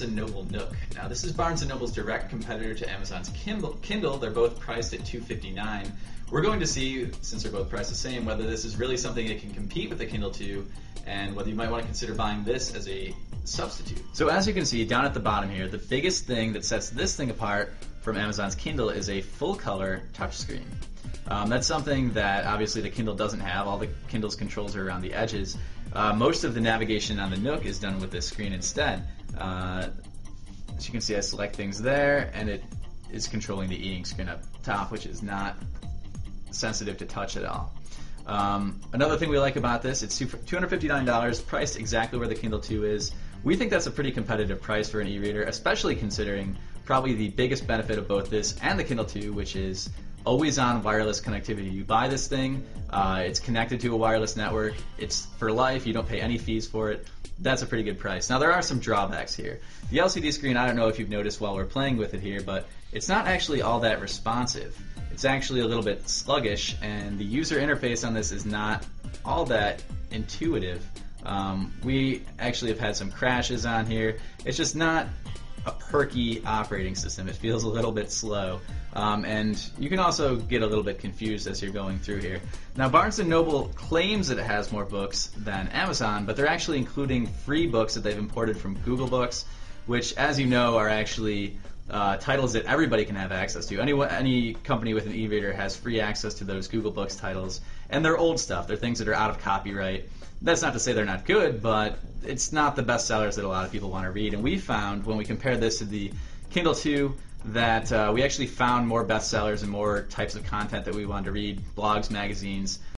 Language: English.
Noble Nook. Now this is Barnes & Noble's direct competitor to Amazon's Kindle. They're both priced at $259. We're going to see, since they're both priced the same, whether this is really something that can compete with the Kindle 2 and whether you might want to consider buying this as a substitute. So as you can see down at the bottom here, the biggest thing that sets this thing apart from Amazon's Kindle is a full color touchscreen. That's something that obviously the Kindle doesn't have. All the Kindle's controls are around the edges. Most of the navigation on the Nook is done with this screen instead. As you can see, I select things there, and it is controlling the e-ink screen up top, which is not sensitive to touch at all. Another thing we like about this, it's $259, priced exactly where the Kindle 2 is. We think that's a pretty competitive price for an e-reader, especially considering probably the biggest benefit of both this and the Kindle 2, which is always-on wireless connectivity. You buy this thing, it's connected to a wireless network, it's for life, you don't pay any fees for it. That's a pretty good price. Now there are some drawbacks here. The LCD screen, I don't know if you've noticed while we're playing with it here, but it's not actually all that responsive. It's actually a little bit sluggish, and the user interface on this is not all that intuitive. We actually have had some crashes on here. It's just not a perky operating system. It feels a little bit slow, and you can also get a little bit confused as you're going through here. Now Barnes & Noble claims that it has more books than Amazon, but they're actually including free books that they've imported from Google Books, which, as you know, are actually titles that everybody can have access to. Any company with an e-reader has free access to those Google Books titles, and they're old stuff. They're things that are out of copyright. That's not to say they're not good, but it's not the best sellers that a lot of people want to read. And we found, when we compared this to the Kindle 2, that we actually found more bestsellers and more types of content that we wanted to read, blogs, magazines,